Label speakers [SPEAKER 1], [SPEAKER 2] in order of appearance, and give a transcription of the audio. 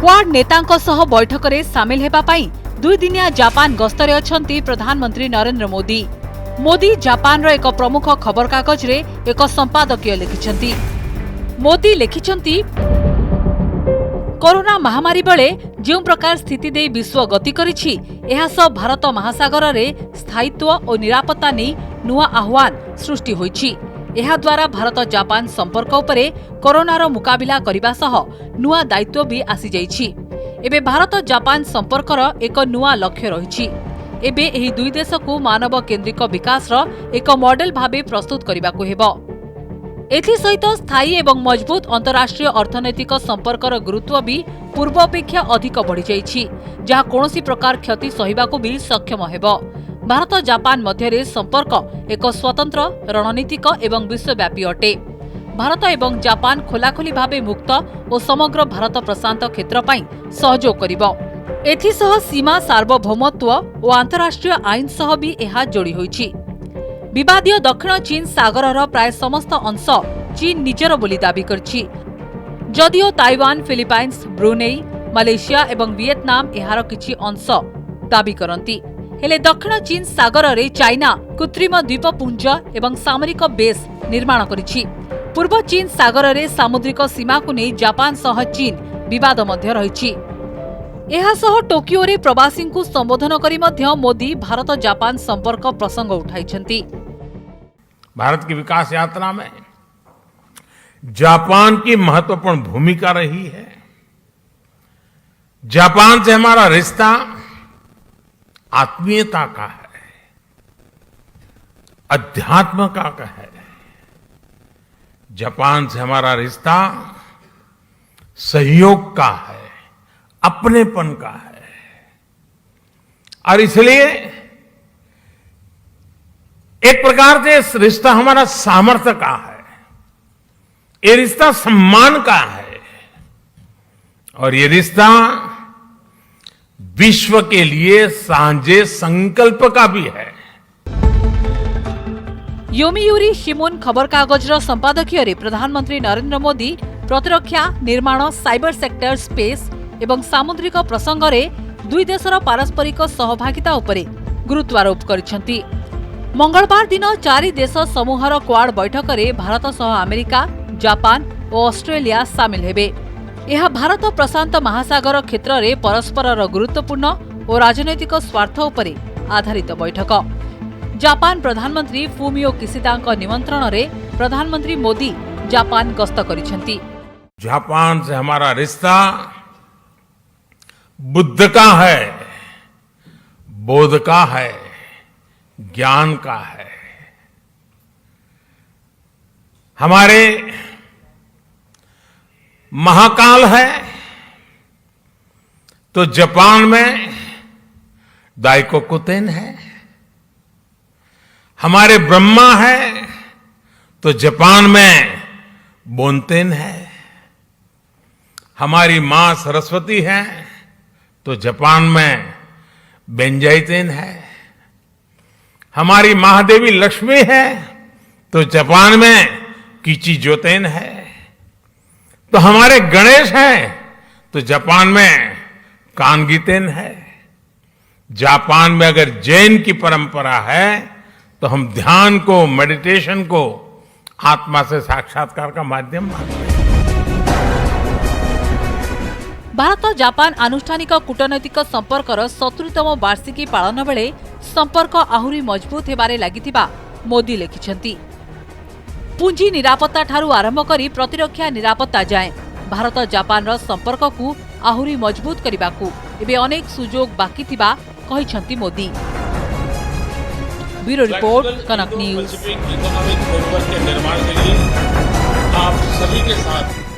[SPEAKER 1] Quad नेतांक सह बैठक में सामिल हेबा पाई 2 दिनिया जापान गस्तरे अछंती प्रधानमंत्री नरेंद्र मोदी। मोदी जापान रो एक प्रमुख खबर कागज रे एक संपादकीय लिखिछंती। मोदी लिखिछंती, कोरोना महामारी बेले जो प्रकार स्थिति दे विश्व गति करिछि एहा सब भारत महासागर रे स्थायित्व और निरापत्ता नहीं नुआ आह्वान सृष्टि होइछि। एहा द्वारा भारत जापान संपर्क उपरे कोरोनार मुकाबिला करबा सह नुआ दायित्व भी आसी जाइछि। एबे भारत जापान संपर्कर एक नुआ लक्ष्य रहिछि। एबे एही दुई देश को मानव केंद्रिक विकास एक मॉडल भाबे प्रस्तुत करबाकू हेबो। एथि सहित स्थायी एवं मजबूत अंतर्राष्ट्रीय अर्थनैतिक संपर्कर गुरुत्व भी पूर्व अपेक्षा अधिक बढ़ी जाइछि, जहा कोनोसी प्रकार क्षति सहिबाकू भी सक्षम हेबो। भारत जापान मध्य संपर्क एक स्वतंत्र रणनीतिक एवं विश्वव्यापी अटे। भारत एवं जापान खोलाखोली भावे मुक्त और समग्र भारत प्रशांत क्षेत्र पई सहयोग करिबो। एथिसह सीमा सार्वभौमत्व और अंतर्राष्ट्रीय आईन सह भी एहा जोड़ी होइछि। विवादीय दक्षिण चीन सागरर प्राय समस्त अंश चीन निजर बोली दाबी करछि। जदिओ ताइवान, फिलिपाइन्स, ब्रुनेई, मलेशिया एवं वियतनाम एहार किछि अंश दाबी करंती, हेले दक्षिण चीन सागर रे चाइना कृत्रिम द्वीपपुंज एवं सामरिक बेस निर्माण करिछि। पूर्व चीन सागर रे सामुद्रिक सीमा को नहीं जापान सह चीन विवाद मध्य रहिछि। एहा सह टोकियो रे प्रवासी को संबोधन करी मध्य मोदी भारत जापान संपर्क प्रसंग उठाइछंती।
[SPEAKER 2] भारत की विकास यात्रा में जापान की महत्वपूर्ण भूमिका रही है। जापान से हमारा रिश्ता आत्मीयता का है, अध्यात्म का है। जापान से हमारा रिश्ता सहयोग का है, अपनेपन का है। और इसलिए एक प्रकार से रिश्ता हमारा सामर्थ्य का है, ये रिश्ता सम्मान का है, और ये रिश्ता विश्व के लिए सांझे संकल्प का भी है।
[SPEAKER 1] योमियुरी शिमुन खबर कागज संपादकीय रे प्रधानमंत्री नरेंद्र मोदी प्रतिरक्षा, निर्माण, साइबर सेक्टर, स्पेस एवं सामुद्रिक प्रसंग रे दुई देशर पारस्परिक सहभागिता उपरे गुरुत्वारोप करिसेंती। मंगलवार दिन 4 देश समूहर क्वाड बैठक रे भारत सह अमेरिका, जापान और ऑस्ट्रेलिया सामिल हेबे। यह भारत प्रशांत महासागर क्षेत्र रे परस्पर गुरुत्वपूर्ण और राजनैतिक स्वार्थ उपरे आधारित बैठक। जापान प्रधानमंत्री फूमियो किशिदा निमंत्रण रे प्रधानमंत्री मोदी जापान गस्त करिसेंती।
[SPEAKER 2] जापान से हमारा रिश्ता बुद्ध का है, बोध का है, ज्ञान का है। हमारे महाकाल है तो जापान में दाइकोकुतेन है। हमारे ब्रह्मा है तो जापान में बोनतेन है। हमारी मां सरस्वती है तो जापान में बेंजाइतेन है। हमारी महादेवी लक्ष्मी है तो जापान में किचिजोतेन है। तो हमारे गणेश हैं तो जापान में कानगीतेन है। जापान में अगर जैन की परंपरा है तो हम ध्यान को, मेडिटेशन को आत्मा से साक्षात्कार का माध्यम मानते हैं।
[SPEAKER 1] भारत जापान आनुष्ठानिक कूटनैतिक संपर्कर 70तम वार्षिकी पालन बेले संपर्क आहुरी मजबूत हेबारे लागिथिबा मोदी लिखिछंती। पुंजी निरापत्ता ठारू आरंभ करी प्रतिरक्षा निरापत्ता जाए भारत जापान संपर्क को आहुरी मजबूत करबाकू एबे अनेक सुजोग बाकी थिबा कहिछंती मोदी। ब्यूरो रिपोर्ट, कनक न्यूज।
[SPEAKER 3] इकोनॉमिक फ्रेमवर्क के निर्माण के लिए आप सभी के साथ